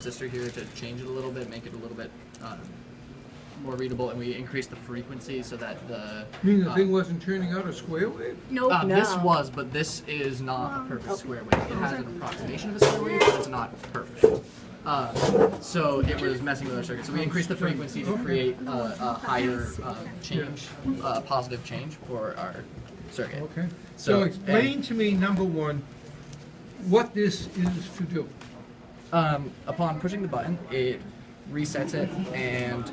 Resistor here to change it a little bit, make it a little bit more readable, and we increased the frequency so that the. You mean the thing wasn't turning out a square wave? Nope. No. This was, but this is not a perfect square wave. It has an approximation of a square wave, but it's not perfect. So it was messing with our circuit. So we increased the frequency to create a higher change, positive change for our circuit. Okay. So explain to me, number one, what this is to do. Upon pushing the button, it resets it and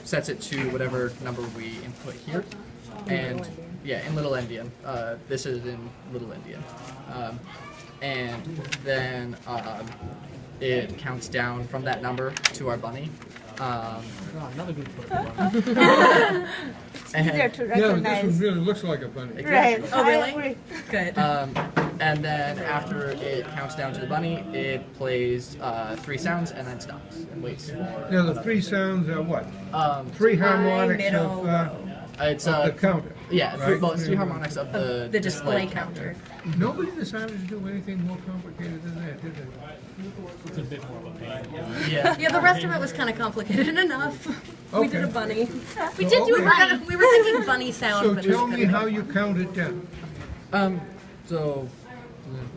sets it to whatever number we input here. And yeah, in Little Endian. This is in Little Endian. And then it counts down from that number to our bunny. Another good photo. It's easier to Yeah, but this recognize. one really looks like a bunny. Right. Oh, really? I agree. Good. And then after it counts down to the bunny, it plays 3 sounds and then stops and waits for. Now the 3 sounds are what? Um, 3 harmonics middle, it's of the counter. yeah, right? well, it's 3 harmonics of the display counter. Nobody decided to do anything more complicated than that, did they? It's a bit more of a pain. Yeah. Yeah, the rest of it was kind of complicated enough. We did a Okay. bunny. We did do a Okay. bunny. We were thinking bunny sound, So but tell we me couldn't how you count it down. So,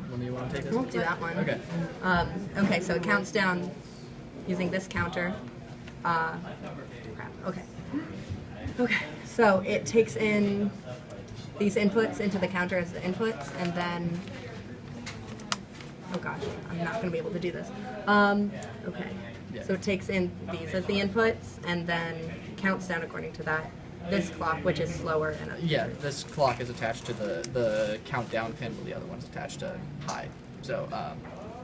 when do you want to take this? do that one. Okay. Okay, so it counts down using this counter. Crap. Okay. Okay. So it takes in these inputs into the counter as the inputs, and then. Oh gosh, I'm not going to be able to do this. Okay. So it takes in these as the inputs, and then counts down according to that. This clock, which is slower, and Yeah, this clock is attached to the countdown pin, while the other one's attached to high. So,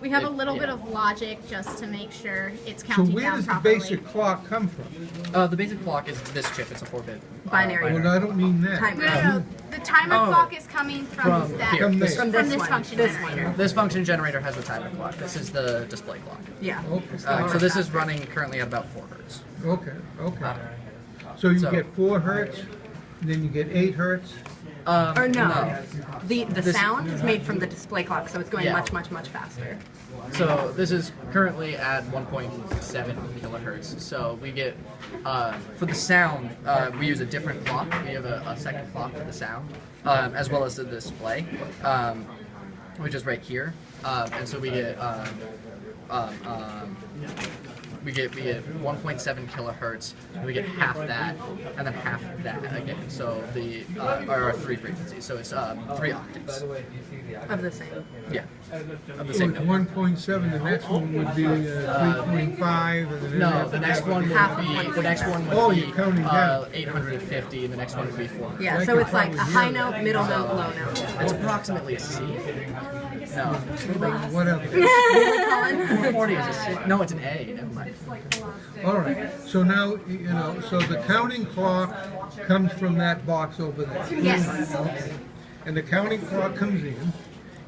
We have a it- little yeah. bit of logic just to make sure it's So counting where down does the properly. basic clock come from? The basic clock is this chip. It's a 4-bit Binary. Well, I don't mean that. timer. No. The timer Oh. clock is coming from, From that. here. From this. From From this this one. function This generator. one. This function generator has the timer clock. This is the display clock. Yeah. Okay. So this is running currently at about 4 hertz. Okay, okay. So you So- get 4 hertz, and then you get 8 hertz. Or no. The This- sound is made from the display clock, so it's going Yeah. much faster. So this is currently at 1.7 kilohertz. So we get, for the sound, we use a different clock. We have a second clock for the sound, as well as the display, which is right here. And so we get, we get 1.7 kilohertz, and we get half that, and then half that again. So the are our 3 frequencies. So it's 3 octaves. Of the same. Yeah, of the So same it's number. 1.7, the next one would be 3.5, and then No, after the next that one would be- Half would of be one. the next one would Oh, be you're counting down. 850, and the next one would be 400. Yeah, I so could it's like a probably high hear note, that. middle note, low note. It's approximately a C. No, Whatever. 440 is a C. No, it's an A. Never mind. All right, so now, you know, so the counting clock comes from that box over there. Yes. And the counting clock comes in,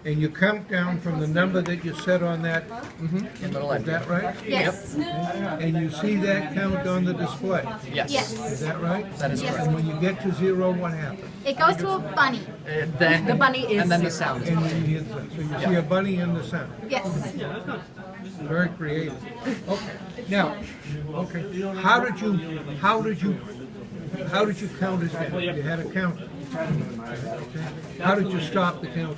and you count down from the number that you set on that, In little is end. that right? Yes. And you see that count on the display, Yes. Yes. is that right? That is Yes. correct. And when you get to 0, what happens? It goes to a bunny. Then The bunny is and then the 0. sound is And played. you hear the, so you see a bunny in the sound. Yes. Very creative. Okay. Now, okay. How did you count it down? You had a counter. Okay. How did you stop the counter?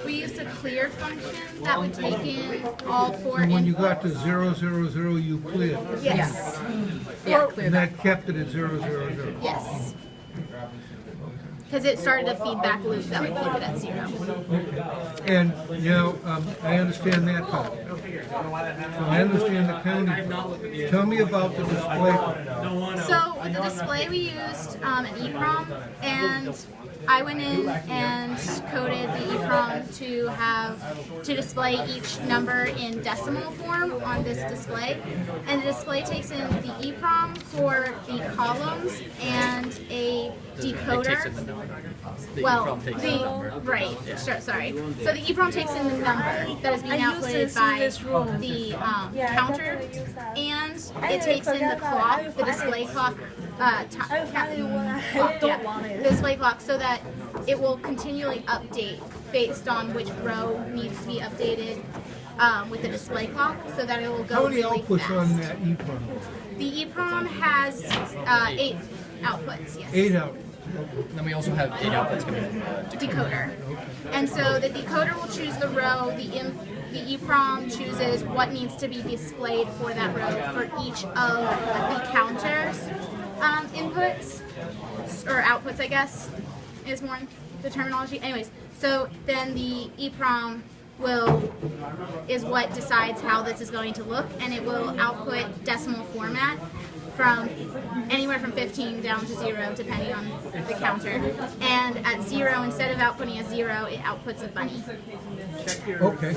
We used a clear function that would take in all 4 And when you inputs. got to 0, 0, 0, you cleared. Yes. Yeah, clear And that. that kept it at 0, 0, 0. Yes. Because it started a feedback loop that would keep it at 0. And, you know, I understand that part. So I understand the counting. Tell me about the display. So with the display we used an EEPROM, and I went in and coded the EEPROM to display each number in decimal form on this display. And the display takes in the EEPROM for the columns and a It takes in decoder. the number. The Well, EEPROM takes in the number. right, sure, sorry. So the EEPROM takes in the number that is being outputted by the counter, and it takes in the clock, the display clock, the display clock, so that it will continually update based on which row needs to be updated with the display clock so that it will go How many really outputs fast. on that EEPROM? The EEPROM has 8 outputs, yes. 8 outputs. Then we also have 8 outputs coming from Decoder. And so the decoder will choose the row, the EEPROM chooses what needs to be displayed for that row for each of the counter's inputs, or outputs I guess, is more the terminology. Anyways, so then the EEPROM is what decides how this is going to look, and it will output decimal format from anywhere from 15 down to 0 depending on the counter. And at 0, instead of outputting a 0, it outputs a bunny. Okay,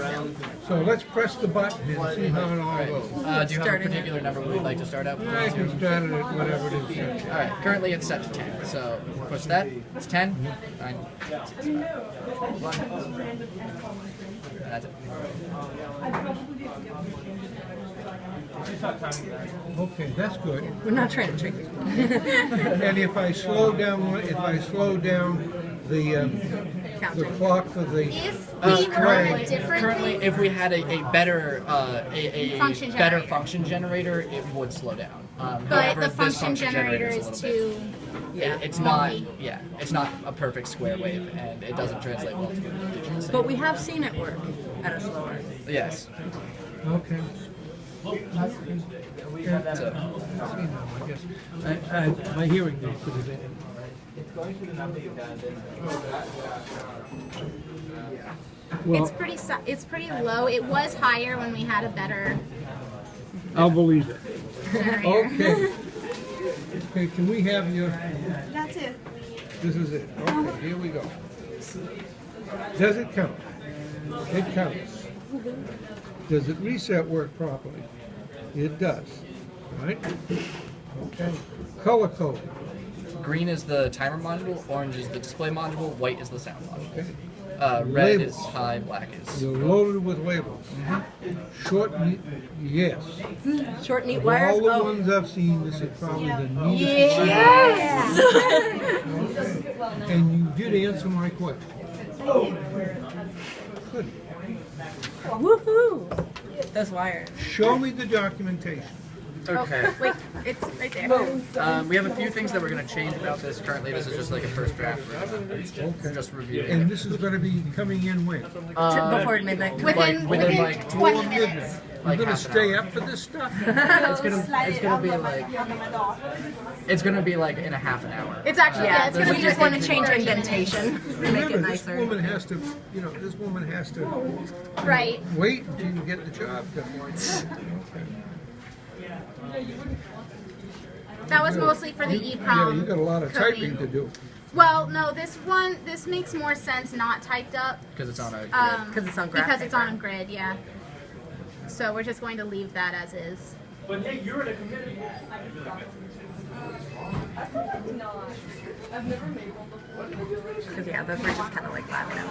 so let's press the button and see how it all goes. Do you have a particular number we'd like to start out with? I can start it at whatever it is. Alright, currently it's set to 10. So push that, it's 10, 9, 6, 5, 1. That's it. Okay, that's good. We're not trying to trick you. And if I slow down, the clock for the If we wrote it differently, Currently, if we had a better Function better generator. function generator, it would slow down. but However, the this function generator a is little too. bit- It's not. Yeah, it's not a perfect square wave, and it doesn't translate well to digital signal. But we have seen it work at a slower. Yes. okay. So, I guess my hearing did put it in. Well, It's pretty low. It was higher when we had a better I'll believe it. generator. Okay. Okay, can we have your, That's it. this is it. Okay, here we go. Does it count? It counts. Does it reset work properly? It does. Right? Okay. Color code. green is the timer module, orange is the display module, white is the sound module. Okay. Red Labels. is high, black is. You're loaded with labels. Short, yes. Short, neat Of wires. all the Oh, ones I've seen, this is probably the neatest one. yes! And you did answer my question. Good. Woohoo! Those wires. Show me the documentation. Okay. Wait, it's right there. We have a few things that we're going to change about this. Currently, this is just like a first draft. We're just reviewing And it. this is going to be coming in when? Before midnight. Within within like 20 minutes. You're going to half an stay hour. up for this stuff? It's gonna be like in a half an hour. It's actually yeah. It's we gonna be just within want to change 30 indentation. Make it Remember, this nicer. woman has to, this woman has to minutes. Right. wait until you get the job done. That was mostly for the Yeah, EEPROM. you got a lot of coding. typing to do. Well, no, this makes more sense not typed up. Because it's on a. Because it's on graph Because it's paper. on grid, yeah. So we're just going to leave that as is. But hey, you're in a committee. Because yeah, those were just kind of like laughing at.